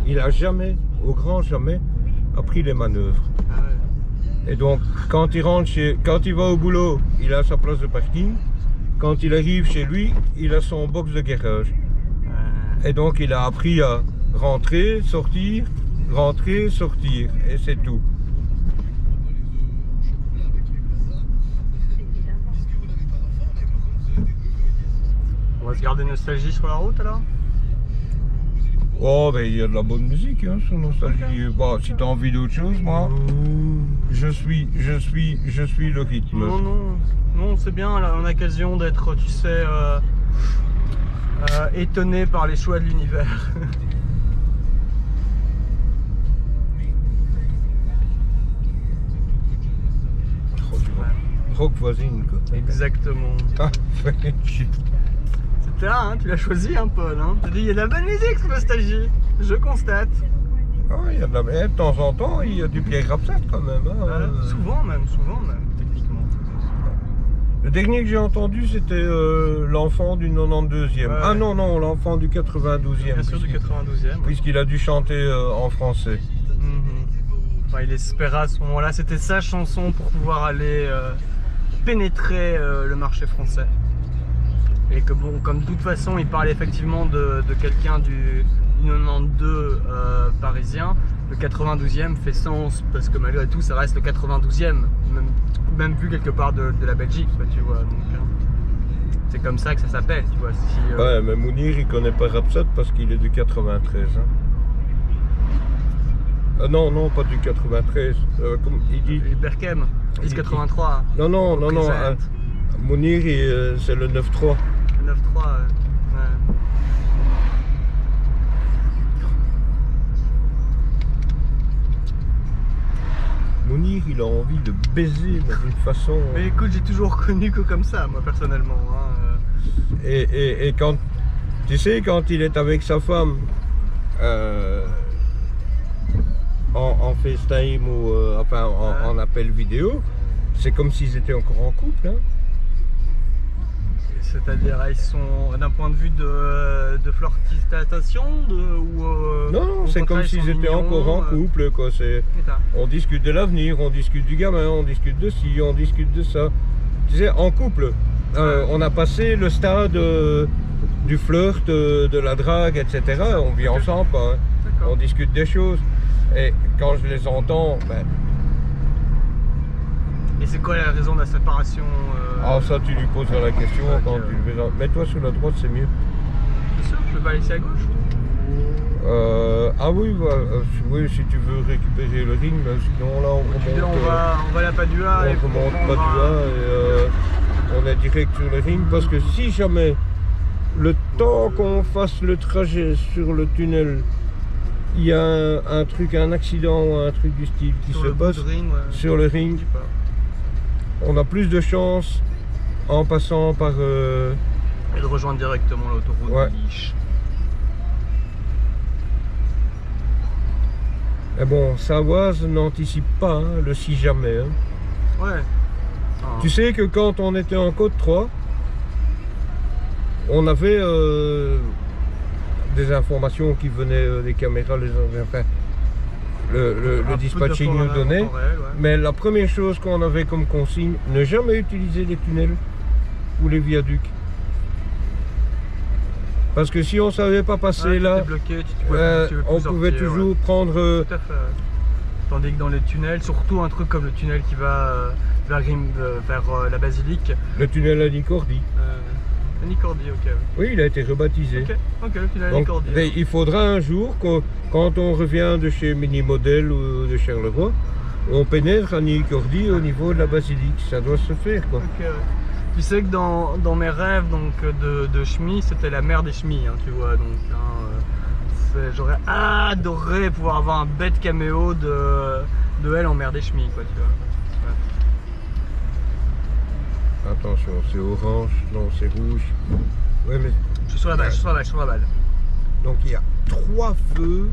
il a jamais, au grand jamais, appris les manœuvres. Ah ouais. Et donc, quand il va au boulot, il a sa place de parking. Quand il arrive chez lui, il a son box de garage. Et donc, il a appris à rentrer, sortir, et c'est tout. On va se garder nostalgie sur la route alors? Oh, ben il y a de la bonne musique hein, sur Nostalgie. Okay. Bon, si tu as envie d'autre chose, moi, je suis le rythme. Non, c'est bien l'occasion d'être, tu sais, étonné par les choix de l'univers. Rock voisine, quoi. Exactement. Ah, c'était là, hein, tu l'as choisi, hein, Paul. Hein. Tu as dit, il y a de la bonne musique sur Nostalgie. Je constate. Ah, il y a de la... de temps en temps, il y a du Pierre Rapsat quand même. Hein. Souvent même, techniquement. Le dernier que j'ai entendu, c'était l'enfant du 92e. Ah non, l'enfant du 92e. Bien sûr, du 92e. Puisqu'il a dû chanter en français. Enfin, il espérait à ce moment-là, c'était sa chanson pour pouvoir aller pénétrer le marché français. Et que bon, comme de toute façon, il parlait effectivement de quelqu'un du 92 parisien, le 92e fait sens parce que malgré tout, ça reste le 92e, même vu quelque part de la Belgique, tu vois. Donc, c'est comme ça que ça s'appelle, tu vois. Si, ouais, mais Mounir, il connaît pas Rapsat parce qu'il est du 93. Hein. Non, pas du 93. Comme il dit. Berkem, il dit 83. Non. Mounir, c'est le 9-3. 9-3, ouais. Mounir, il a envie de baiser d'une façon... Mais écoute, j'ai toujours connu que comme ça, moi, personnellement. Hein. Et quand... Tu sais, quand il est avec sa femme, en FaceTime ou en appel vidéo, c'est comme s'ils étaient encore en couple. Hein. C'est-à-dire, ils sont d'un point de vue de flirtation Non, c'est comme s'ils étaient encore en couple, quoi. On discute de l'avenir, on discute du gamin, on discute de ci, on discute de ça. Tu sais, en couple, on a passé le stade du flirt, de la drague, etc. On vit ensemble, hein. On discute des choses. Et quand je les entends, ben... Et c'est quoi la raison de la séparation Ah, ça, tu lui poseras la question quand tu le verras. Mets-toi sur la droite, c'est mieux. Bien sûr, je vais pas laisser à gauche. Ah oui, oui, si tu veux récupérer le ring, mais sinon là on remonte. On va à la Padua. On remonte Padua et on est direct sur le ring parce que si jamais le temps qu'on fasse le trajet sur le tunnel, il y a un accident ou un truc du style qui se passe sur le ring, on a plus de chance en passant par... Et de rejoindre directement l'autoroute de Liche. Mais bon, Savoise n'anticipe pas hein, le si jamais. Hein. Ouais. Ah. Tu sais que quand on était en Côte 3, on avait des informations qui venaient des caméras, le dispatching nous donnait, mais la première chose qu'on avait comme consigne, ne jamais utiliser les tunnels ou les viaducs. Parce que si on ne savait pas passer là, bloqué, on pouvait toujours prendre... Tout à fait. Tandis que dans les tunnels, surtout un truc comme le tunnel qui va vers la basilique. Le tunnel à Nicordi. Nicordi, ok. Oui, il a été rebaptisé. Ok, le tunnel à Nicordi. Il faudra un jour, quand on revient de chez Mini Model ou de Charleroi, on pénètre à Nicordi au niveau de la basilique. Ça doit se faire, quoi. Okay. Tu sais que dans mes rêves donc, de chemise, c'était la mère des chemis, hein, tu vois. Donc, j'aurais adoré pouvoir avoir un bête caméo de elle en mère des chemis, quoi, tu vois. Attention, c'est orange, non c'est rouge. Ouais, mais... Je suis sur la balle, Donc il y a 3 feux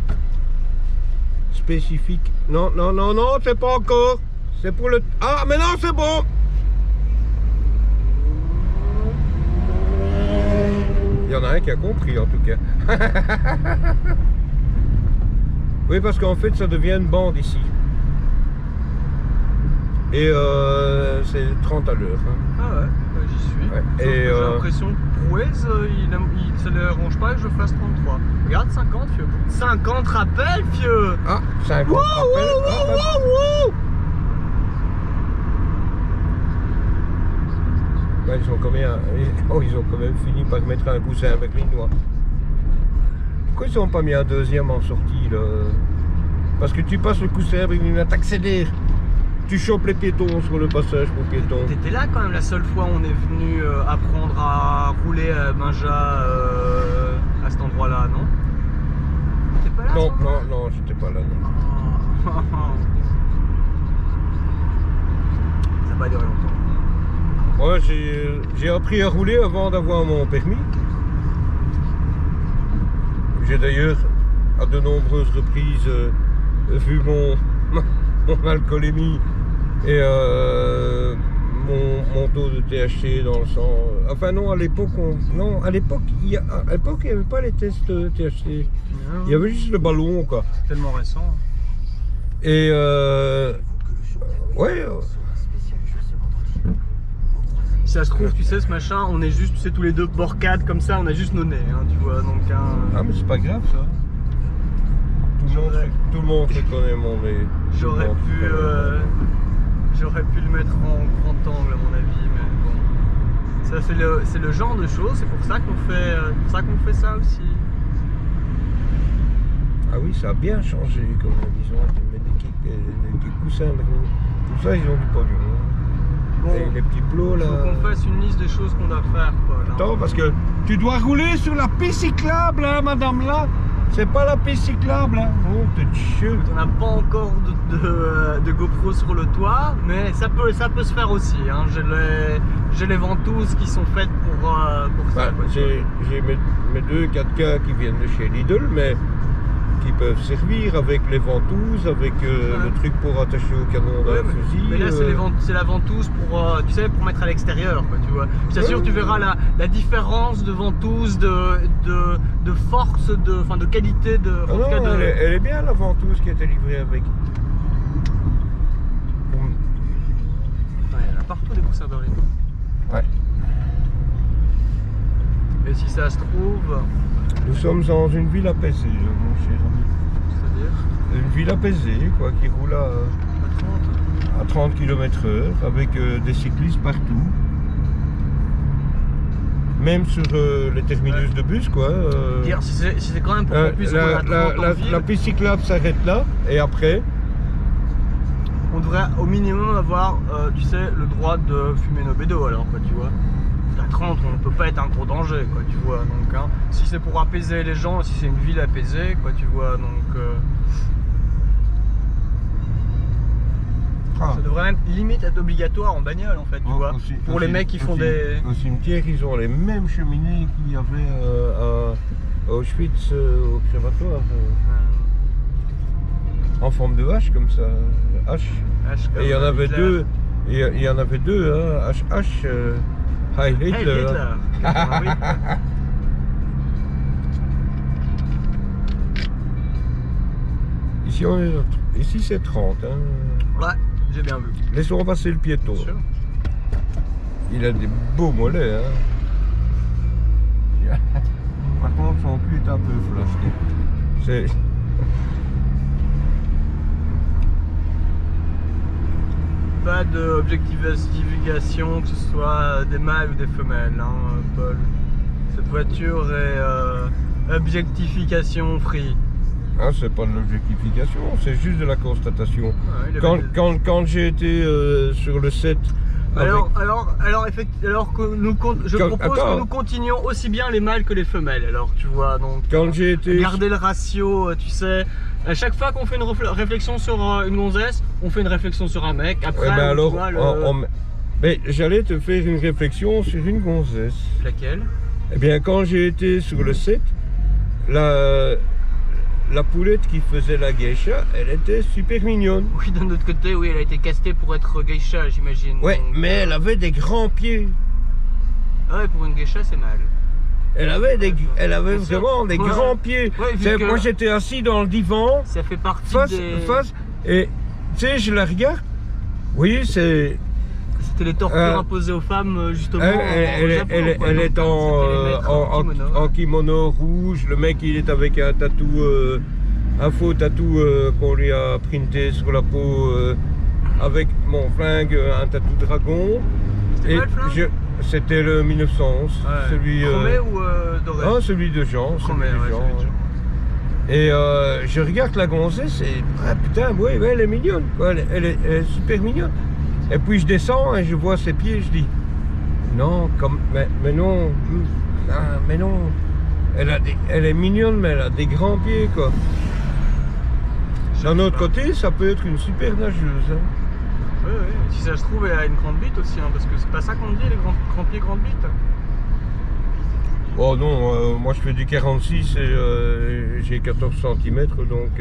spécifiques. Non, c'est pas encore. C'est pour le... Ah, mais non, c'est bon. Il y en a un qui a compris en tout cas. Oui, parce qu'en fait, ça devient une bande ici. Et c'est 30 à l'heure. Hein. Ah ouais, bah, j'y suis. Ouais. Et j'ai l'impression que Prouez, ça ne dérange pas que je fasse 33. Regarde, 50, fieu. 50 rappels, fieu. Ah, 50 rappels. Ben, ils ont quand même fini par mettre un coussin berlinois. Pourquoi ils n'ont pas mis un deuxième en sortie là? Parce que tu passes le coussin berlinois, t'accélères. Tu chopes les piétons sur le passage pour piétons. T'étais là quand même la seule fois où on est venu apprendre à rouler à Benja à cet endroit-là, non? T'étais pas là? Non, j'étais pas là. Non. Ça n'a pas duré longtemps. Moi, j'ai appris à rouler avant d'avoir mon permis. J'ai d'ailleurs, à de nombreuses reprises, vu mon alcoolémie et mon taux de THC dans le sang. Enfin non, à l'époque, il n'y avait pas les tests THC. Il y avait juste le ballon, quoi. Tellement récent. Et ouais. Si ça se trouve, tu sais, ce machin, on est juste, tu sais, tous les deux borcades comme ça, on a juste nos nez, hein, tu vois, donc Ah, mais c'est pas grave, ça. Tout le monde reconnaît mon nez. J'aurais pu le mettre en grand angle, à mon avis, mais bon. Ça, c'est le genre de choses, c'est pour ça qu'on fait ça aussi. Ah oui, ça a bien changé, comme ils ont des coussins, tout ça, ils ont du pognon. Bon, et les petits plots là. Faut qu'on fasse une liste des choses qu'on doit faire, Paul. Hein. Attends, parce que tu dois rouler sur la piste cyclable, hein, madame là. C'est pas la piste cyclable, hein. Oh, t'es chieux. On n'a pas encore de GoPro sur le toit, mais ça peut se faire aussi. Hein. J'ai les ventouses qui sont faites pour ça. J'ai mes deux 4K qui viennent de chez Lidl, mais qui peuvent servir avec les ventouses, avec le truc pour attacher au canon d'un fusil. Mais là, c'est la ventouse pour, tu sais, pour mettre à l'extérieur, quoi, tu vois. Je t'assure, tu verras la différence de ventouse, de force, de qualité de. Ah non, elle est bien la ventouse qui a été livrée avec. Ouais, il y en a partout des poussins d'origine. Ouais. Et si ça se trouve. Nous sommes dans une ville apaisée, mon cher ami. C'est-à-dire une ville apaisée, quoi, qui roule à 30 km/h, avec des cyclistes partout. Même sur les terminus de bus, quoi. Si c'est quand même pour qu'on puisse rouler à 30 en ville, la piste cyclable s'arrête là, et après on devrait au minimum avoir, tu sais, le droit de fumer nos bédos, alors, quoi, tu vois. À 30, on ne peut pas être un gros danger, quoi, tu vois. Donc, hein, si c'est pour apaiser les gens, si c'est une ville apaisée, quoi, tu vois. Donc, ça devrait même limite être obligatoire en bagnole, en fait, tu vois. Pour les mecs qui font des. Au cimetière, ils ont les mêmes cheminées qu'il y avait à Auschwitz, au crématoire. En forme de H, comme ça. H. Et il y en avait deux. Il y en avait deux, hein. HH. Heil Hitler. Ah, oui. Ici c'est 30. Hein. Ouais, j'ai bien vu. Laissons passer le piéton. Il a des beaux mollets. Hein. Par contre, son cul est un peu flasqué. Pas d'objectivation, que ce soit des mâles ou des femelles, hein, Paul. Cette voiture est objectification free. Ah, c'est pas de l'objectification, c'est juste de la constatation. Ouais, quand j'ai été sur le 7... Alors que je propose que nous continuions aussi bien les mâles que les femelles, alors, tu vois, donc... Quand j'ai été... Garder le ratio, tu sais... À chaque fois qu'on fait une réflexion sur une gonzesse, on fait une réflexion sur un mec. Après, ben alors, mais j'allais te faire une réflexion sur une gonzesse. Laquelle? Eh bien, quand j'ai été sur le 7, la poulette qui faisait la geisha, elle était super mignonne. Oui, d'un autre côté, oui, elle a été castée pour être geisha, j'imagine. Ouais, donc, mais elle avait des grands pieds. Ah ouais, pour une geisha, c'est mal. Elle avait vraiment des grands pieds. Ouais, Moi j'étais assis dans le divan, ça fait partie face, et tu sais, je la regarde. Oui, c'est. C'était les tortures imposées aux femmes, justement. Elle est en kimono rouge. Le mec, il est avec un tatou, un faux tatou qu'on lui a printé sur la peau avec mon flingue, un tatou dragon. C'était quoi le flingue? C'était le 1911. Celui, chromé ou doré? Ah, celui de Jean. Chromé, Et je regarde la gonzesse et putain, ouais, elle est mignonne, quoi. Elle est super mignonne. Et puis je descends et je vois ses pieds, je dis non, mais non, mais non. Elle est mignonne, mais elle a des grands pieds, quoi. D'un autre côté, ça peut être une super nageuse. Hein. Oui, si ça se trouve, elle a une grande bite aussi, hein, parce que c'est pas ça qu'on dit, les grands pieds, grande bite. Oh non, moi je fais du 46 et j'ai 14 cm, donc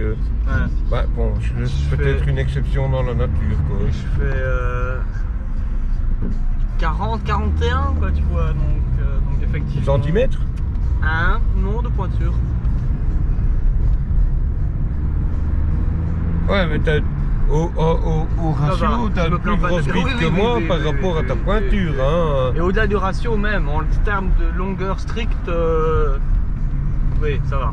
bah, bon, je suis peut-être une exception dans la nature, quoi. Je fais 40, 41, quoi, tu vois, donc effectivement. Centimètres? Non, de pointure. Ouais, mais t'as au ratio, t'as une plus grosse bite que moi par rapport à ta pointure. Hein. Et au-delà du ratio même, en termes de longueur stricte, oui, ça va.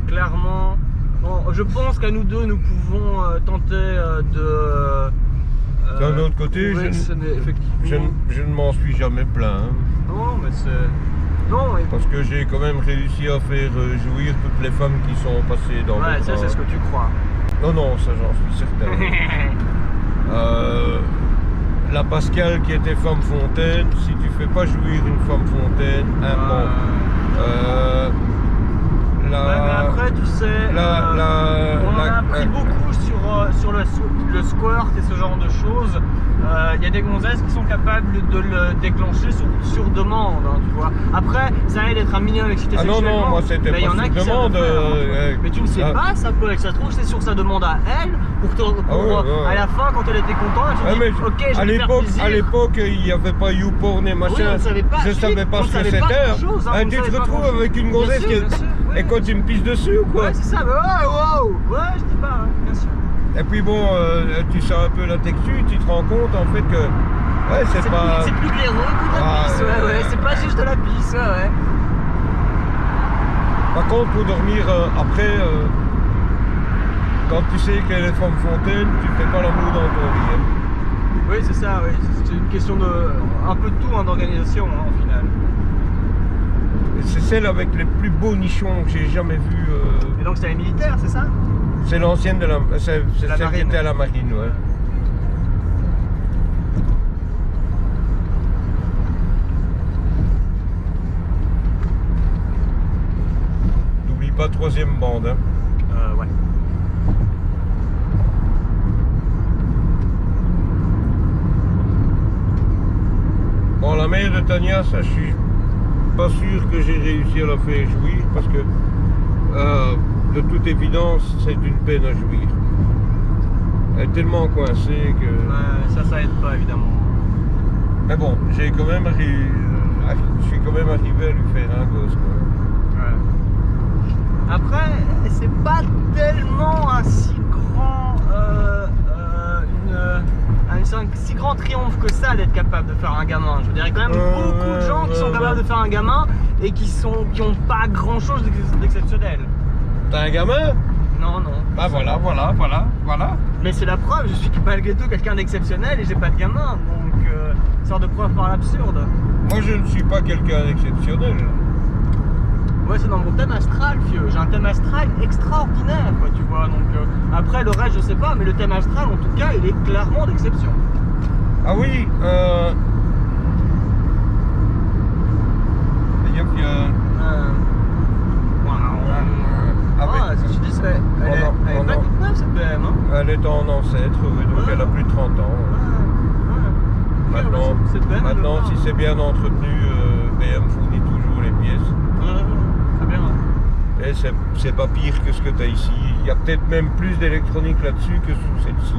Clairement, bon, je pense qu'à nous deux, nous pouvons tenter de... D'un autre côté, je ne m'en suis jamais plaint. Hein. Non, mais c'est... Non, mais... Parce que j'ai quand même réussi à faire jouir toutes les femmes qui sont passées dans ouais, ça c'est ce que tu crois. Non, non, ça j'en suis certain. La Pascale qui était femme fontaine, si tu fais pas jouir une femme fontaine, mais après, tu sais, on a appris beaucoup sur le squirt et ce genre de choses. Il y a des gonzesses qui sont capables de le déclencher sur demande, hein, tu vois. Après, ça aide d'être un minimum excité sexuellement. Non, moi c'était pas sur demande. Mais tu ne sais pas, ça peut être, ça se trouve, c'est sur sa demande à elle, à la fin, quand elle était contente, elle dit, ok, je vais faire plaisir. À l'époque, il n'y avait pas YouPorn et machin. Oui, on savait pas, je savais pas ce que c'était. Tu te retrouves avec une gonzesse et quand tu me pisses dessus ou quoi? Ouais, c'est ça, mais ouais, je dis pas, hein, bien sûr. Et puis bon, tu sens un peu la texture, tu te rends compte en fait que ouais, c'est pas... C'est plus glaireux que de la pisse, ouais, c'est pas juste de la pisse, ouais. Par contre, pour dormir après, quand tu sais qu'elle est femme fontaine, tu fais pas l'amour dans ton lit. Hein. Oui, c'est ça, oui. C'est une question de... un peu de tout, hein, d'organisation, hein, au final. C'est celle avec les plus beaux nichons que j'ai jamais vus. Et donc c'est les militaires, c'est ça? C'est l'ancienne de la... C'est celle qui était à la marine, ouais. N'oublie pas troisième bande, hein. Ouais. Bon, la mère de Tania, ça, je suis pas sûr que j'ai réussi à la faire jouir parce que de toute évidence c'est une peine à jouir. Elle est tellement coincée que... Ouais, ça aide pas évidemment. Mais bon, j'ai quand même je suis quand même arrivé à lui faire un gosse, quoi. Ouais. Après, c'est pas tellement un si grand un si grand triomphe que ça d'être capable de faire un gamin. Je veux dire, il y a quand même beaucoup de gens qui sont capables de faire un gamin et qui ont pas grand chose d'exceptionnel. T'as un gamin? Non. Bah voilà. Mais c'est la preuve, je suis malgré tout quelqu'un d'exceptionnel et j'ai pas de gamin, donc sorte de preuve par l'absurde. Moi je ne suis pas quelqu'un d'exceptionnel. Ouais, c'est dans mon thème astral, vieux. J'ai un thème astral extraordinaire, quoi, tu vois. Donc après le reste, je sais pas, mais le thème astral, en tout cas, il est clairement d'exception. Ah oui. C'est-à-dire qu'il y a... ce que tu dis, elle est pas toute neuve cette BM, hein. Elle est en ancêtre, oui, donc elle a plus de 30 ans. Maintenant, si c'est bien entretenu, BM fournit toujours les pièces. C'est bien. Et c'est pas pire que ce que tu as ici. Il y a peut-être même plus d'électronique là-dessus que sous celle-ci.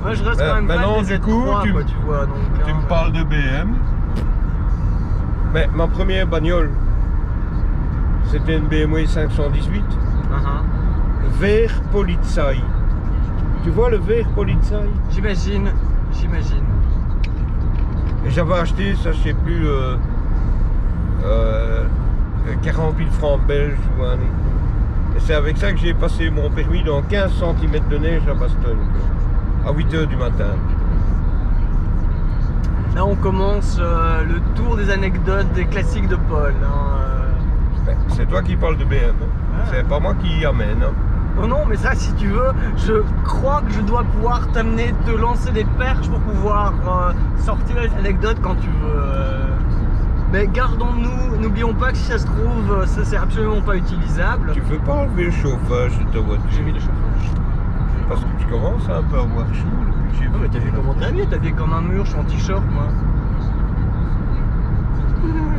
Moi je reste quand même maintenant, fan des du coup, Z3, quoi, tu vois. Donc, tu me parles de BM. Mais ma première bagnole, c'était une BMW 518. Vert Polizei. Tu vois le vert Polizei? J'imagine. Et j'avais acheté, ça je sais plus, 40 000 francs belges ou un. Et c'est avec ça que j'ai passé mon permis dans 15 cm de neige à Bastogne, à 8 h du matin. Là on commence le tour des anecdotes, des classiques de Paul. Ben, c'est toi qui parles de BM, c'est pas moi qui y amène. Oh non, mais ça, si tu veux, je crois que je dois pouvoir t'amener, te lancer des perches pour pouvoir sortir les anecdotes quand tu veux. Mais gardons-nous, n'oublions pas que si ça se trouve, ça c'est absolument pas utilisable. Tu veux pas enlever le chauffage de ta voiture? J'ai mis le chauffage. Parce que tu commences un peu à avoir chaud depuis que j'ai vu. Mais t'as vu comment t'es habillé comme un mur, je suis en t-shirt moi.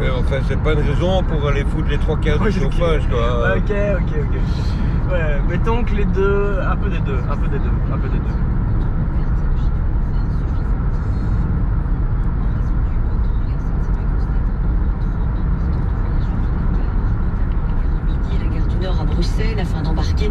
Mais enfin, c'est pas une raison pour aller foutre les 3/4 du chauffage, quoi. Ok. Ouais, mettons que les deux, un peu des deux. À Bruxelles afin d'embarquer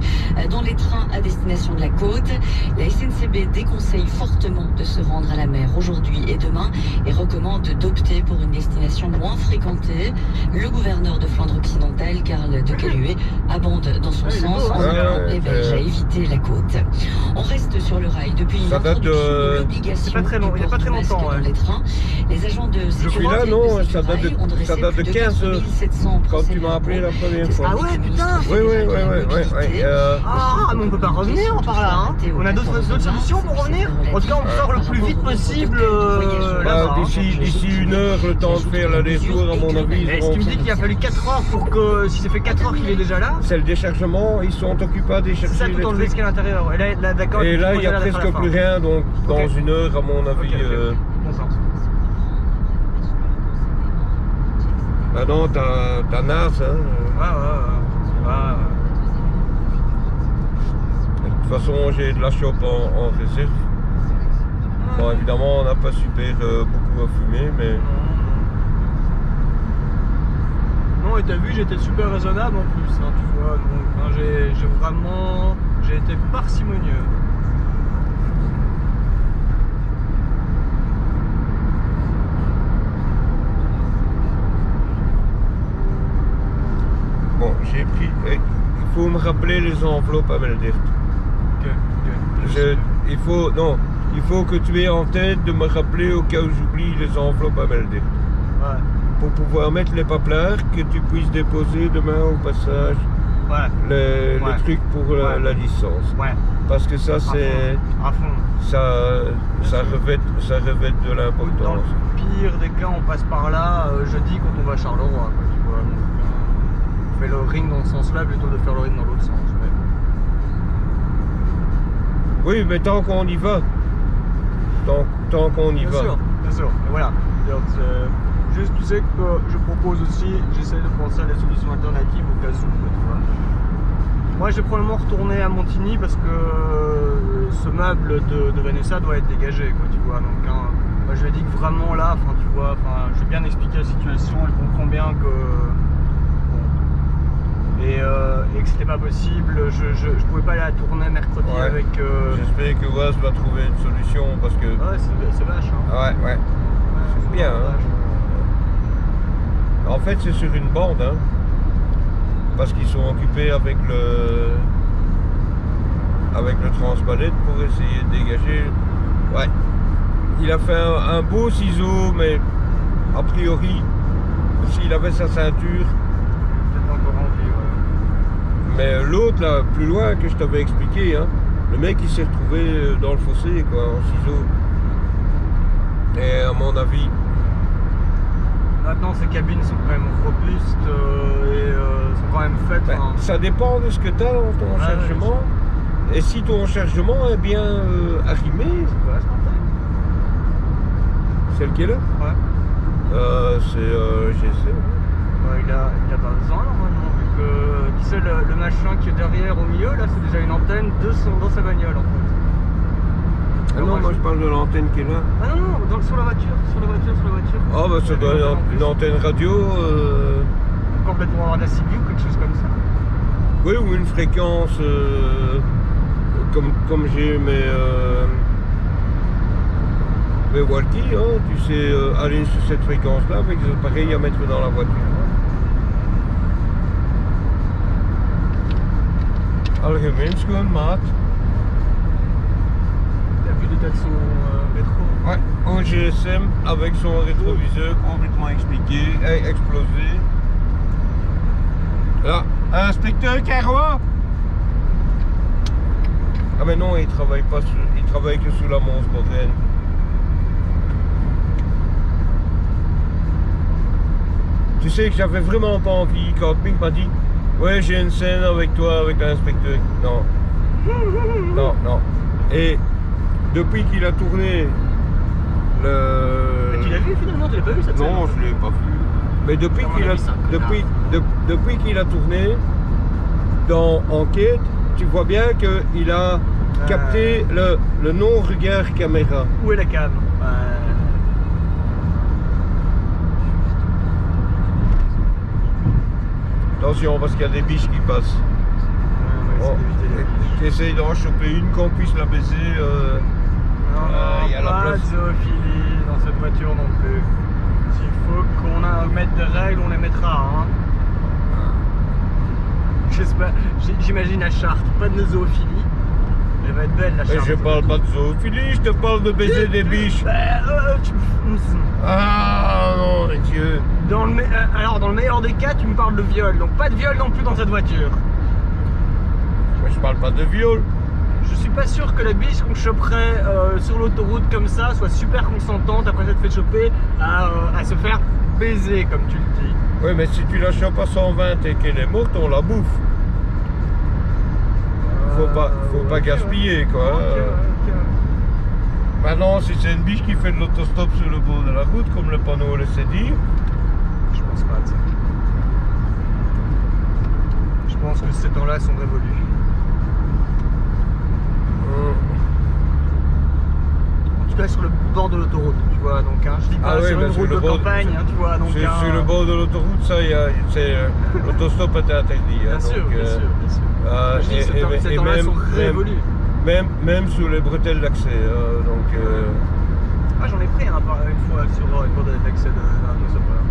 dans les trains à destination de la côte. La SNCB déconseille fortement de se rendre à la mer aujourd'hui et demain et recommande d'opter pour une destination moins fréquentée. Le gouverneur de Flandre occidentale, Karl de Caluet, abonde dans son sens en appelant les Belges à éviter la côte. On reste sur le rail depuis une introduction de l'obligation il n'y a pas très longtemps dans les trains. Les agents de sécurité là, non, ça date de 15 heures quand tu m'as appelé la première fois. Ah ouais, putain. Oui. Ah, mais on peut pas revenir par là, hein. On a d'autres solutions pour revenir. En tout cas, on sort le plus vite possible là-bas. D'ici 1 heure, le temps de faire l'aller-retour, à mon avis. Est-ce que tu me dis qu'il a fallu 4 heures pour que, si ça fait 4 heures qu'il est déjà là? C'est le déchargement, ils sont occupés à décharger. C'est ça, tout enlevé ce qu'il y a à l'intérieur. Et là, il n'y a presque plus rien, donc dans 1 heure, à mon avis. Bah non, t'as NAS, hein. Ouais. De toute façon, j'ai de la chope en réserve. Bon, évidemment, on n'a pas super beaucoup à fumer, mais... Non, et t'as vu, j'étais super raisonnable en plus, hein, tu vois. Donc, hein, j'ai été parcimonieux. Bon, j'ai pris... Il faut me rappeler les enveloppes à Meldert. Il faut que tu aies en tête de me rappeler au cas où j'oublie les enveloppes à Meldert. Ouais. Pour pouvoir mettre les paplards, que tu puisses déposer demain au passage le truc pour la licence. Ouais. Parce que ça, c'est... À fond. Ça revêt de l'importance. Dans le pire des cas, on passe par là jeudi quand on va à Charleroi, quoi, tu vois. Donc, on fait le ring dans ce sens-là plutôt de faire le ring dans l'autre sens. Ouais. Oui, mais tant qu'on y va. Tant qu'on y va. Bien sûr. Et voilà. Juste, tu sais que je propose aussi, j'essaie de penser à des solutions alternatives au cas où, tu vois. Moi, je vais probablement retourner à Montigny parce que ce meuble de Vanessa doit être dégagé, quoi, tu vois. Donc, hein, moi, je lui ai dit que vraiment là, tu vois, je vais bien expliquer la situation, elle comprend bien que... Et que c'était pas possible, je pouvais pas aller à la tournée mercredi avec... J'espère que Waz va trouver une solution parce que... Ouais, c'est vache, hein. Ouais. C'est bien, hein. En fait, c'est sur une bande, hein. Parce qu'ils sont occupés avec le transbalette pour essayer de dégager. Ouais. Il a fait un beau ciseau, mais a priori, s'il avait sa ceinture... Mais l'autre là, plus loin que je t'avais expliqué, hein, le mec il s'est retrouvé dans le fossé quoi, en ciseau. Et à mon avis... Maintenant ces cabines sont quand même robustes et sont quand même faites... Ça dépend de ce que tu as dans ton chargement. Et si ton chargement est bien arrimé... C'est lequel là? Ouais. C'est GC. Il a 20 ans normalement, vu que tu sais le machin qui est derrière au milieu là, c'est déjà une antenne dans sa bagnole en fait. Ah non, moi je parle de l'antenne qui est là. Ah non, sur la voiture. Ah bah ça doit être une antenne radio. Complètement en ACB ou quelque chose comme ça. Oui, ou une fréquence comme j'ai mes walkies, hein, tu sais aller sur cette fréquence-là avec des appareils à mettre dans la voiture. Algemeen schoon, maat. Il y a plus d'état de son rétro. Ouais, en GSM avec son rétroviseur complètement explosé. Là, inspecteur Carrois. Ah mais non, il travaille pas il travaille que sous la Mons moderne. Tu sais que j'avais vraiment pas envie quand Pink m'a dit ouais, j'ai une scène avec toi, avec l'inspecteur. Non. Non. Et depuis qu'il a tourné Mais tu l'as vu finalement, tu l'as pas vu cette scène? Non, je l'ai pas vu. Mais depuis qu'il a tourné dans Enquête, tu vois bien qu'il a capté le non-regard caméra. Où est la cam? Attention parce qu'il y a des biches qui passent. Tu essayes d'en choper une, qu'on puisse la baiser. Non, y a la pas place. de zoophilie dans cette voiture non plus. S'il faut qu'on mette des règles, on les mettra. Hein. J'espère, j'imagine la charte, pas de zoophilie. Elle va être belle la charte. Je parle pas de zoophilie, je te parle de baiser des biches. Ah non, Dieu. Alors dans le meilleur des cas, tu me parles de viol, donc pas de viol non plus dans cette voiture. Mais je parle pas de viol. Je suis pas sûr que la biche qu'on choperait sur l'autoroute comme ça soit super consentante après s'être fait choper à se faire baiser comme tu le dis. Oui, mais si tu la chopes à 120 et qu'elle est morte, on la bouffe. Faut pas gaspiller quoi. Maintenant, si c'est une biche qui fait de l'autostop sur le bord de la route, comme le panneau laissait dire, je pense pas à ça. Je pense que ces temps-là sont révolus. En tout cas sur le bord de l'autoroute, tu vois, donc hein, je dis pas sur une route de campagne, hein, tu vois, donc sur le bord de l'autoroute, ça, l'autostop était interdit. Bien sûr. Je dis que ces temps-là sont révolus. Même sous les bretelles d'accès, donc... Ah, j'en ai pris une fois sur une bretelle d'accès d'un autostoppeur.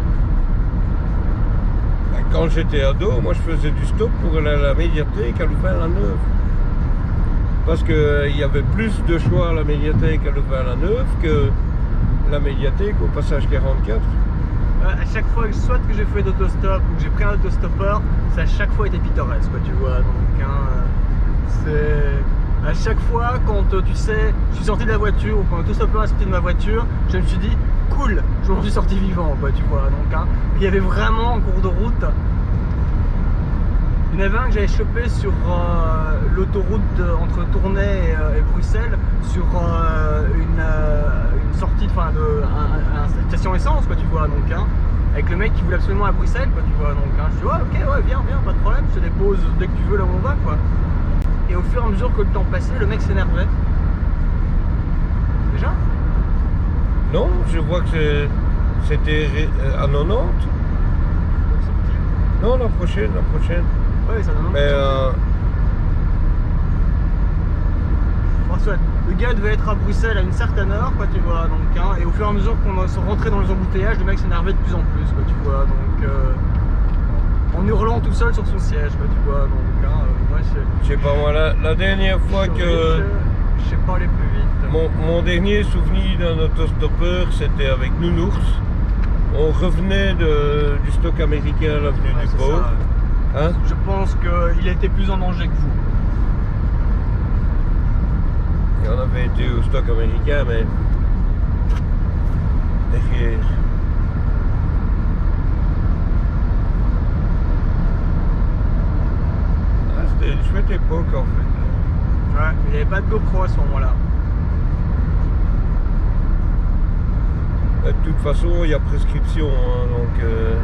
Quand j'étais ado, moi je faisais du stop pour aller à la médiathèque à Louvain-la-Neuve. Parce qu'il y avait plus de choix à la médiathèque à Louvain-la-Neuve que la médiathèque au passage 44. À chaque fois, soit que j'ai fait d'autostop ou que j'ai pris un autostoppeur, ça a chaque fois été pittoresque, quoi, tu vois. Donc, c'est... À chaque fois, quand tu sais, je suis sorti de la voiture ou quand l'autostoppeur est sorti de ma voiture, je me suis dit, cool, je m'en suis sorti vivant, quoi, tu vois. Donc, il y avait vraiment en cours de route, il y en avait un que j'avais chopé sur l'autoroute entre Tournai et Bruxelles, sur une sortie, enfin, une station essence, quoi, tu vois. Donc, avec le mec qui voulait absolument à Bruxelles, quoi, tu vois. Donc, je dis, ouais, ok, ouais, viens, pas de problème, je te dépose dès que tu veux là où on va, quoi. Et au fur et à mesure que le temps passait, le mec s'énervait. Déjà? Non, je vois que c'était à 90. Non, la prochaine. Ouais, ça donne. Mais Soit, le gars devait être à Bruxelles à une certaine heure, quoi, tu vois. Donc, et au fur et à mesure qu'on se rentrait dans les embouteillages, le mec s'énervait de plus en plus, quoi, tu vois. Donc, en hurlant tout seul sur son siège, quoi, tu vois. Donc, moi, je sais pas, moi, la dernière fois que... Je sais pas aller plus vite. Mon dernier souvenir d'un autostoppeur, c'était avec Nounours. On revenait du stock américain à l'avenue du Port. Hein? Je pense qu'il était plus en danger que vous. Et on avait été au stock américain, mais derrière. C'était une chouette époque en fait. Ouais, il n'y avait pas de GoPro à ce moment-là. De toute façon, il y a prescription, hein, donc... Ouais.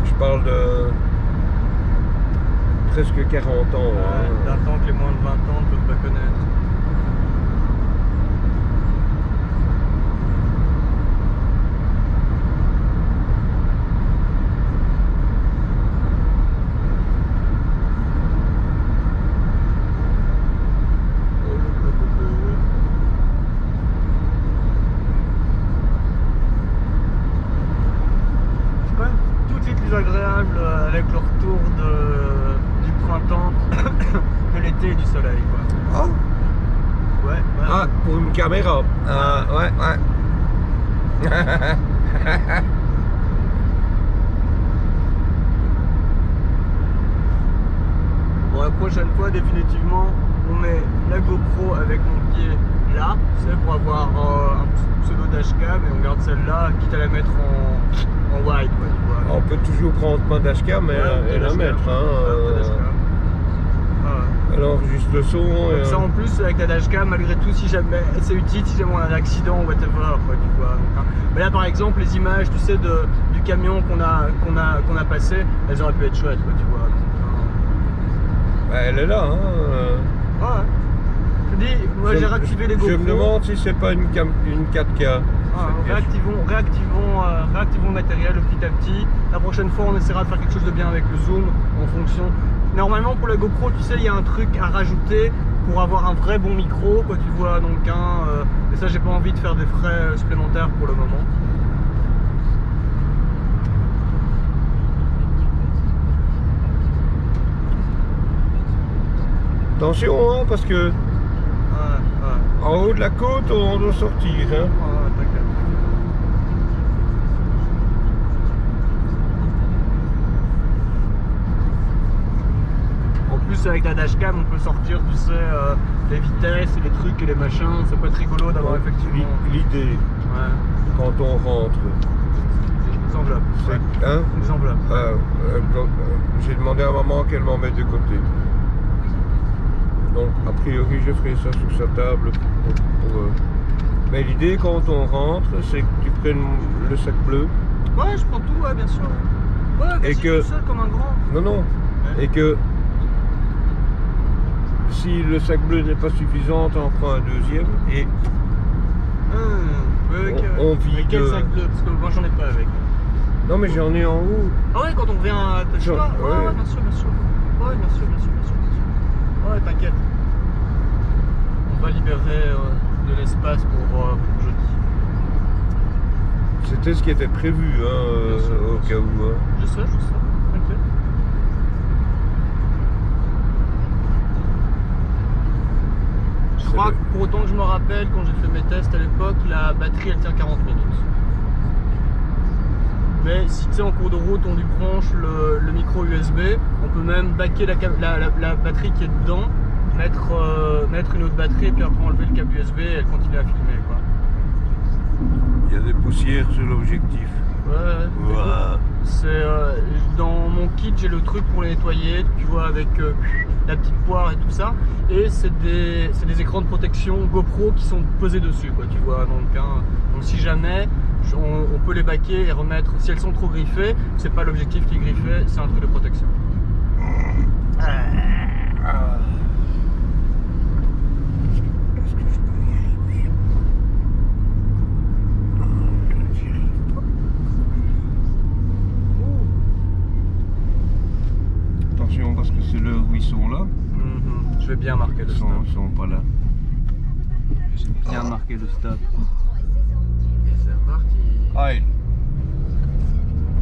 Je parle de presque 40 ans. D'un temps que les moins de 20 ans ne peuvent pas connaître. Agréable avec le retour du printemps, de l'été et du soleil quoi. Oh. Ouais. Ah, pour une caméra. Ouais. Bon, la prochaine fois, définitivement, on met la GoPro avec mon pied là, c'est pour avoir un pseudo dashcam et on garde celle-là, quitte à la mettre en wide, quoi, tu vois. On peut toujours prendre ma dashcam et la mettre. Alors juste le son. Comme ça en plus avec la dashcam, malgré tout, si jamais c'est utile, si jamais on a un accident ou whatever, quoi, tu vois. Donc, mais là par exemple les images, tu sais, du camion qu'on a passé, elles auraient pu être chouettes, quoi, tu vois. Donc, elle est là. Ouais. Je dis, moi j'ai réactivé les GoPro. Je me demande si c'est pas une 4K. Réactivons le matériel petit à petit. La prochaine fois, on essaiera de faire quelque chose de bien avec le zoom en fonction. Normalement, pour la GoPro, tu sais, il y a un truc à rajouter pour avoir un vrai bon micro, quoi, tu vois. Donc, et ça, j'ai pas envie de faire des frais supplémentaires pour le moment. Attention, hein, parce que en haut de la côte, on doit sortir. Hein. T'inquiète. En plus, avec la dashcam, on peut sortir, tu sais, les vitesses et les trucs et les machins. Ça peut être rigolo d'avoir effectivement l'idée quand on rentre. Des enveloppes. Hein, des enveloppes. J'ai demandé à maman qu'elle m'en mette de côté. Donc, a priori, je ferai ça sous sa table. Mais l'idée, quand on rentre, c'est que tu prennes le sac bleu. Ouais, je prends tout, ouais, bien sûr. Ouais, et que tout seul comme un grand. Non. Ouais. Et que si le sac bleu n'est pas suffisant, on prend un deuxième et on vide. Mais quel sac bleu? Parce que moi, j'en ai pas avec. Non, mais j'en ai en haut. Ah ouais, quand on vient à Tachua. Ouais, bien sûr. Ouais, bien sûr. Ouais, t'inquiète. On va libérer de l'espace pour jeudi. C'était ce qui était prévu, au cas où. Je sais, t'inquiète. Je crois que pour autant que je me rappelle, quand j'ai fait mes tests à l'époque, la batterie elle tient 40 minutes. Mais si tu sais, en cours de route, on lui branche le micro USB, on peut même baquer la batterie qui est dedans, mettre une autre batterie et puis après enlever le câble USB et elle continue à filmer, quoi. Il y a des poussières sur l'objectif. Ouais. C'est dans mon kit, j'ai le truc pour les nettoyer, tu vois, avec la petite poire et tout ça. Et c'est des écrans de protection GoPro qui sont posés dessus, quoi, tu vois. Donc si jamais on peut les baquer et remettre, si elles sont trop griffées, c'est pas l'objectif qui est griffé, c'est un truc de protection. Est-ce que je peux y arriver? Attention, parce que c'est l'heure où ils sont là. Je vais bien marquer le stop. Ils sont pas là. J'ai bien marqué le stop. C'est reparti. Hi.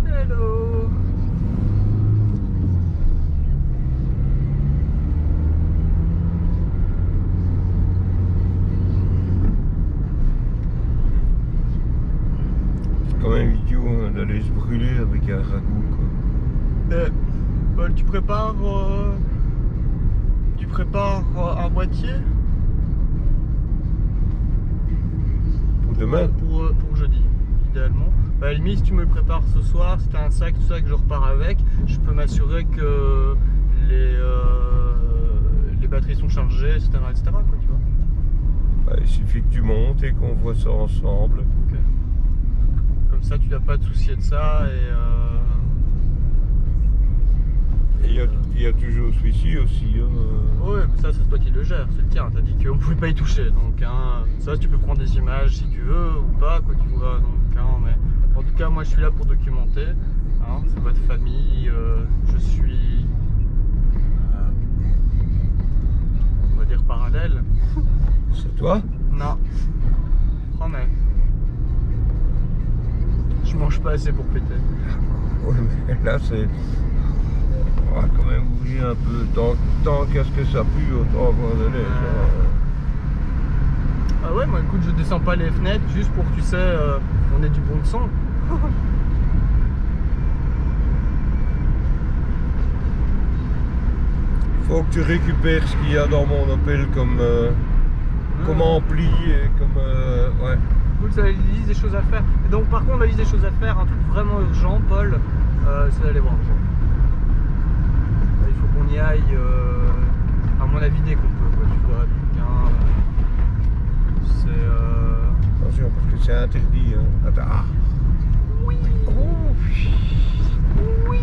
Hello. C'est quand même idiot d'aller se brûler avec un ragoût, quoi. Paul, tu prépares un boîtier pour demain? Pour jeudi, idéalement. Bah, à la limite, si tu me le prépares ce soir, si tu as un sac, tout ça que je repars avec, je peux m'assurer que les batteries sont chargées, etc. quoi, tu vois. Bah, il suffit que tu montes et qu'on voit ça ensemble. Okay. Comme ça, tu n'as pas de souci de ça et Et il y a toujours celui-ci aussi. Ouais, mais ça c'est toi qui le gères, c'est le tien. T'as dit qu'on pouvait pas y toucher, donc hein, ça tu peux prendre des images si tu veux ou pas, quoi tu vois. Donc, hein, mais en tout cas, moi je suis là pour documenter. Hein, c'est votre famille, je suis, on va dire parallèle. C'est toi? Non, promets. Je mange pas assez pour péter. Ouais, mais là c'est. On va quand même bouger un peu. Tant qu'à ce que ça pue, autant avoir de l'air. Ah ouais, moi écoute, je descends pas les fenêtres juste pour que tu sais, on ait du bon son. Faut que tu récupères ce qu'il y a dans mon Opel comme ampli et comme. Ouais. Cool, ça la liste des choses à faire. Et donc par contre, la liste des choses à faire, un truc vraiment urgent, Paul, c'est d'aller voir Jean. Il faut qu'on y aille, à mon avis, dès qu'on peut, quoi, tu vois. Donc, hein, c'est. Attention, parce que c'est interdit. Hein. Attends. Ah. Oui. Oh. Oui.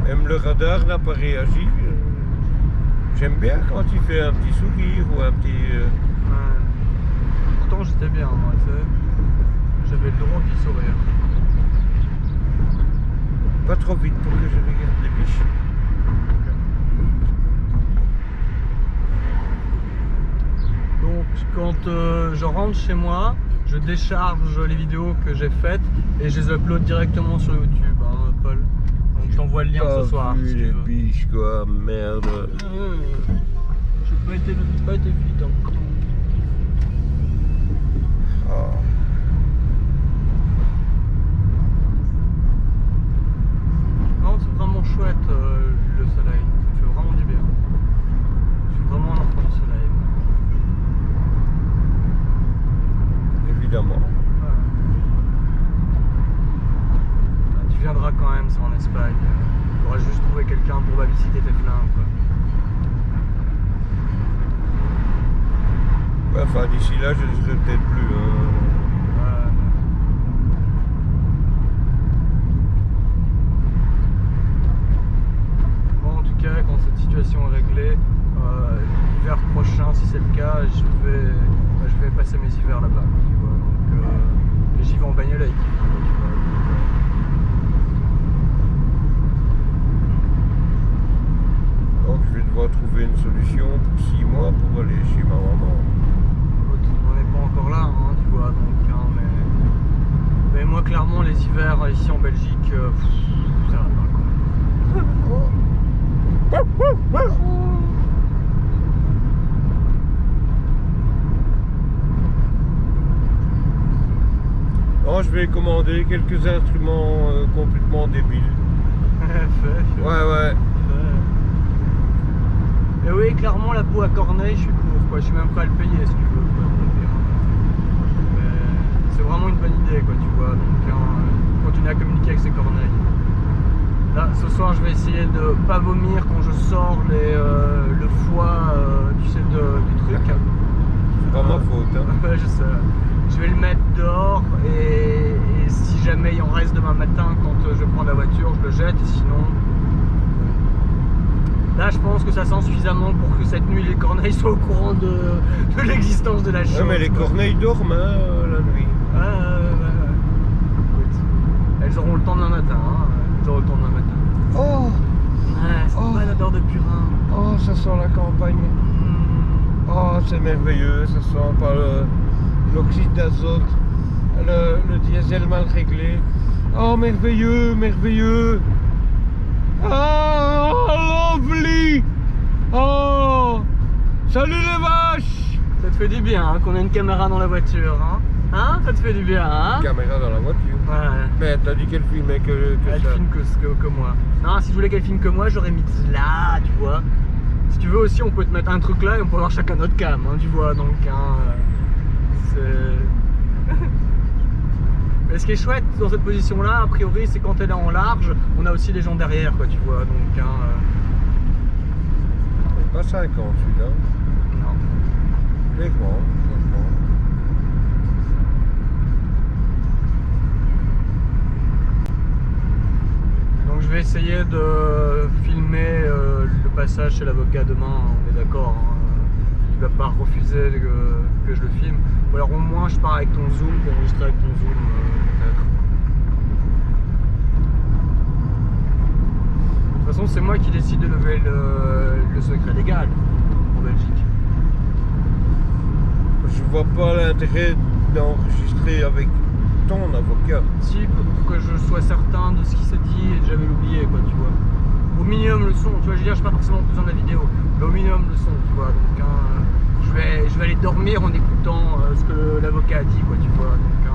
Même le radar n'a pas réagi. J'aime bien quand il fait un petit sourire ou un petit. Ouais. Pourtant j'étais bien, moi, tu sais. J'avais le droit d'y sourire. Pas trop vite pour que je regarde les biches. Donc quand je rentre chez moi, je décharge les vidéos que j'ai faites et je les upload directement sur YouTube, hein, Paul. Donc je t'envoie le lien ce soir. Si tu les veux. biches quoi, merde. J'ai pas été vite hein, pourtant. Oh. Non, c'est vraiment chouette le soleil. Ça me fait vraiment du bien. Je suis vraiment un enfant du soleil. Évidemment. Ouais. Tu viendras quand même, c'est en Espagne. Il faudra juste trouver quelqu'un pour babysitter tes flingues, quoi. Ouais, enfin, d'ici là, je ne serai peut-être plus. Bon, en tout cas, quand cette situation est réglée, l'hiver prochain, si c'est le cas, je vais passer mes hivers là-bas. Tu vois, donc, et j'y vais en bagnole avec lui, tu vois. Donc, je vais devoir trouver une solution pour 6 mois pour aller chez ma maman. On n'est pas encore là, hein, tu vois, donc, hein, mais moi, clairement, les hivers ici en Belgique, ça va pas, quoi. Non, je vais commander quelques instruments complètement débiles. Ouais. Et oui, clairement, la peau à Corneille, je suis pour, quoi. Je suis même prêt à le payer, si tu veux, quoi. Mais c'est vraiment une bonne idée, quoi, tu vois. Donc, hein, continuer à communiquer avec ces Corneilles. Là, ce soir, je vais essayer de pas vomir quand je sors le foie, tu sais, du truc. C'est pas ma faute, hein. Ouais, je sais. Je vais le mettre dehors et si jamais il en reste demain matin quand je prends la voiture, je le jette et sinon... Là, je pense que ça sent suffisamment pour que cette nuit, les corneilles soient au courant de l'existence de la chose. Ouais, mais les corneilles dorment la nuit. Écoute, elles auront le temps demain matin. Hein. Elles auront le temps demain matin. Oh, Ouais, c'est une bonne odeur de purin. oh, ça sent la campagne. Oh, c'est merveilleux. Ça sent par l'oxyde d'azote, le diesel mal réglé. Oh, merveilleux, merveilleux. Oh, lovely. Oh, salut les vaches. Ça te fait du bien hein, qu'on ait une caméra dans la voiture. Hein. Hein? Ça te fait du bien, hein? Caméra dans la voiture. Ouais. Mais t'as dit qu'elle filmait que Elle ça. filme que moi. Non, si je voulais qu'elle filme que moi, j'aurais mis là, tu vois. Si tu veux aussi, on peut te mettre un truc là et on peut avoir chacun notre cam, hein, tu vois. Donc, hein, c'est... Mais ce qui est chouette dans cette position-là, a priori, c'est quand elle est en large, on a aussi les gens derrière, quoi, tu vois. Donc, hein, Pas 5 ans celui-là. non. Clairement. Donc je vais essayer de filmer le passage chez l'avocat demain, on est d'accord. Hein. Il va pas refuser que je le filme. Ou alors au moins je pars avec ton zoom pour enregistrer avec ton zoom peut-être. De toute façon c'est moi qui décide de lever le secret légal en Belgique. Je vois pas l'intérêt d'enregistrer avec ton avocat. Si, pour que je sois certain de ce qui s'est dit et de jamais l'oublier, quoi, tu vois. Au minimum le son, tu vois, je veux dire, j'ai pas forcément besoin de la vidéo, mais au minimum le son, tu vois. Donc, hein, je vais aller dormir en écoutant ce que l'avocat a dit, quoi, tu vois. Donc, hein,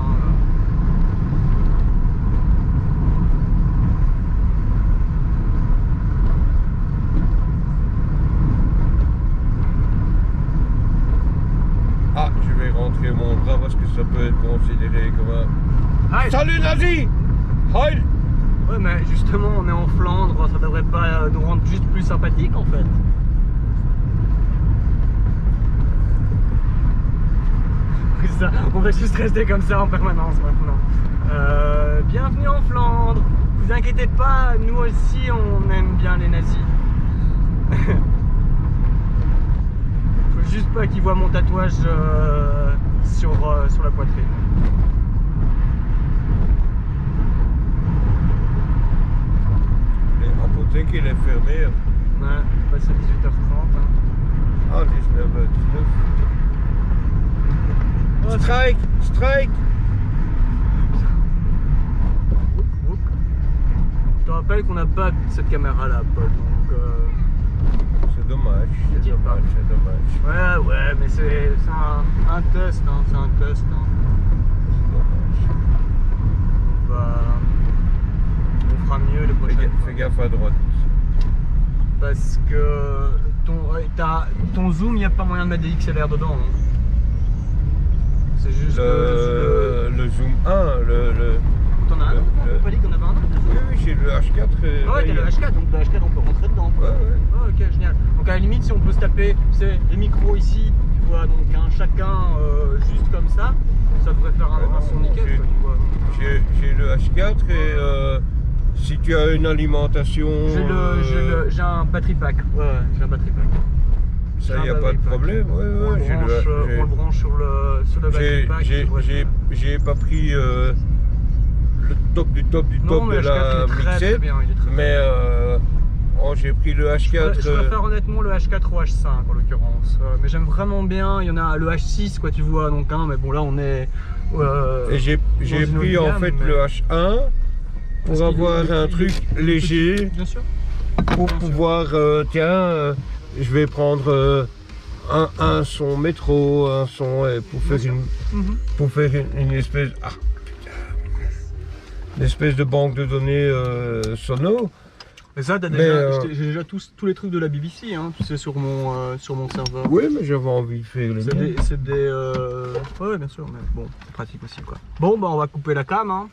Ah, je vais rentrer mon bras parce que ça peut être considéré comme un... Ah, Salut nazi! Heil! ouais, mais justement, on est en Flandre, ça devrait pas nous rendre juste plus sympathiques, en fait. Ça, on va juste rester comme ça en permanence maintenant. Bienvenue en Flandre. Vous inquiétez pas, nous aussi on aime bien les nazis. Faut juste pas qu'ils voient mon tatouage sur la poitrine. L'apothèque il est fermé. Ouais, passe à 18h30. Hein. Ah, 19h19. Oh, Strike! Strike! Oup. Je te rappelle qu'on n'a pas cette caméra là, Paul, donc... C'est dommage, c'est Petite dommage, c'est dommage. Ouais, mais c'est un test, hein, c'est un test. Hein. C'est dommage. On fera mieux le prochain. Fais gaffe à droite. Parce que ton zoom, il n'y a pas moyen de mettre des XLR dedans. Hein. C'est juste Le zoom 1, T'en as un autre? On peut pas dire qu'on avait un autre? Oui, j'ai le H4. Ah ouais, t'as le H4, donc le H4 on peut rentrer dedans. Quoi. Ouais. Ah, ok, génial. Donc à la limite, si on peut se taper, c'est les micros ici, tu vois, donc chacun juste comme ça devrait faire un son nickel. Quoi, tu vois. J'ai le H4 et si tu as une alimentation... J'ai un battery pack. Ouais, j'ai un battery pack. Ça, il n'y a pas de problème. Ouais, on le branche sur le battery pack. J'ai pas pris le top du top non, de la mixette, mais j'ai pris le H4. Je préfère honnêtement le H4 au H5 en l'occurrence. Mais j'aime vraiment bien, il y en a le H6 quoi tu vois, donc mais bon là on est... et j'ai pris en fait le H1 pour avoir un truc léger, bien sûr. pour pouvoir, tiens, je vais prendre un son métro, un son pour faire une espèce... Ah, une espèce de banque de données sonore. Mais ça, j'ai déjà tous les trucs de la BBC, hein, tu sais, sur mon serveur. Oui, mais j'avais envie de faire les miens. C'est des... Ouais, bien sûr, mais bon, c'est pratique aussi, quoi. Bon, bah on va couper la cam, hein.